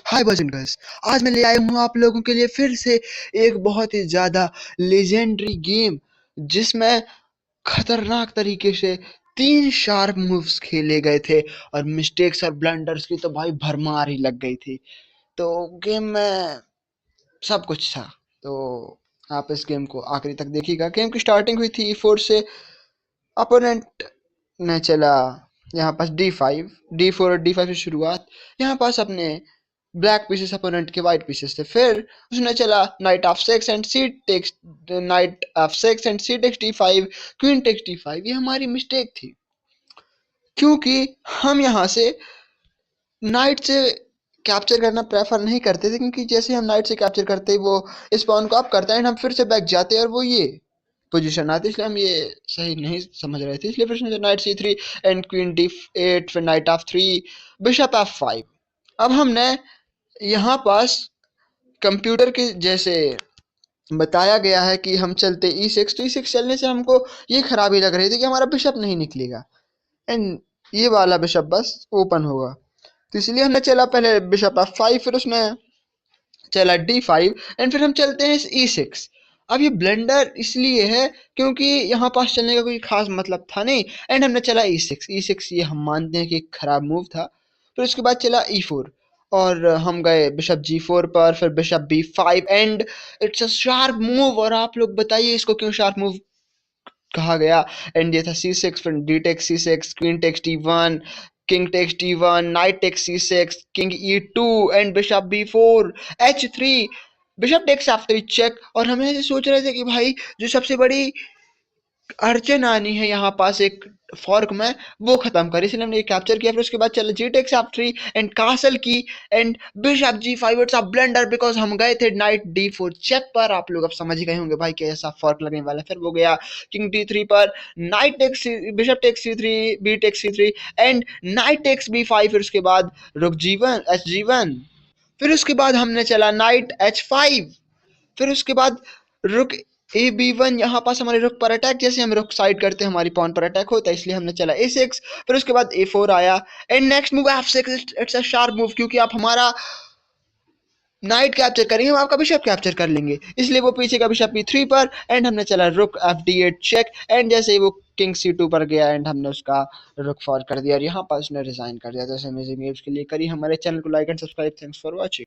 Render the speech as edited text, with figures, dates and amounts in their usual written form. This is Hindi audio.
Hi boys and girls. आज मैं ले आया हूँ आप लोगों के लिए फिर से एक बहुत ही ज़्यादा लेजेंडरी गेम जिसमें खतरनाक तरीके से 3 शार्प मूव्स खेले गए थे और मिस्टेक्स और ब्लंडर्स की तो भाई भरमार ही लग गई थी। तो गेम में सब कुछ था। तो आप इस गेम को आखिरी तक देखिएगा। गेम की स्टार्टिंग हुई थी E4 से। अपोनेंट ने चला यहाँ पास D5, D4 और D5 से शुरुआत। यहाँ पास अपने ब्लैक पीसेस अपोनेंट के वाइट पीसेस थे। फिर उसने चला knight F six and C takes knight F six and C takes D5, queen takes D5। ये हमारी मिस्टेक थी क्योंकि हम यहाँ से नाइट से कैप्चर करना प्रेफर नहीं करते थे, क्योंकि जैसे हम नाइट से कैप्चर करते ही वो इस पॉन को अप करता है एंड हम फिर से बैक जाते हैं और वो ये पोजीशन आती है, इसलिए हम ये सही नहीं समझ रहे थे। इसलिए फिर उसने night C3 and queen D8, फिर नाइट ऑफ 3, बिशप F5। अब हमने यहाँ पास कंप्यूटर के जैसे बताया गया है कि हम चलते E6, तो E6 चलने से हमको ये खराबी लग रही थी कि हमारा बिशप नहीं निकलेगा एंड ये वाला बिशप बस ओपन होगा। तो इसलिए हमने चला पहले बिशप F5, फिर उसने चला D5 एंड फिर हम चलते हैं E6। अब ये ब्लंडर इसलिए है क्योंकि यहाँ पास चलने का कोई खास मतलब था नहीं एंड हमने चला E6। ये हम मानते हैं कि एक खराब मूव था। फिर उसके बाद चला E4 और हम गए बिशप G4 पर, फिर bishop B5 and it's a sharp move. और आप लोग बताइए इसको क्यों शार्प मूव कहा गया। एंड ये था C6, फिर D takes C6, queen takes D1, king takes D1, knight takes C6, king E2 and bishop B4, H3, bishop takes F3 check. और हम ऐसे सोच रहे थे कि भाई जो सबसे बड़ी अड़चन आनी है यहाँ पास एक फॉर्क में, वो खत्म कर, इसलिए हमने ये कैप्चर किया। फिर उसके बाद चला जी टेक्स F3 एंड कासल की and bishop G5। It's a blunder because हम गए थे नाइट D4 चेक पर। आप लोग अब समझ ही गए होंगे भाई कैसा फॉर्क लगने वाला है। फिर वो गया किंग D3 पर, knight takes bishop takes C3, B takes C3 and knight takes B5। फिर उसके बाद रुक G1 H G1। फिर उसके बाद हमने चला नाइट H5। फिर उसके बाद रुक A B1। यहाँ पास हमारे रुक पर अटैक, जैसे हम रुक साइड करते हैं हमारी पॉन पर अटैक होता है, इसलिए हमने चला A6। फिर उसके बाद A4 आया and next move F6। It's a sharp move क्योंकि आप हमारा नाइट कैप्चर करेंगे, हम आपका बिशप कैप्चर कर लेंगे, इसलिए वो पीछे का बिशप B3 पर एंड हमने चला रुक FD8 चेक एंड जैसे ही वो किंग C2 पर गया एंड हमने उसका रुक फॉल कर दिया और यहाँ पर उसने रिजाइन कर दिया। तो ऐसे अमेजिंग गेम्स के लिए करिए हमारे चैनल को like and subscribe. Thanks for watching.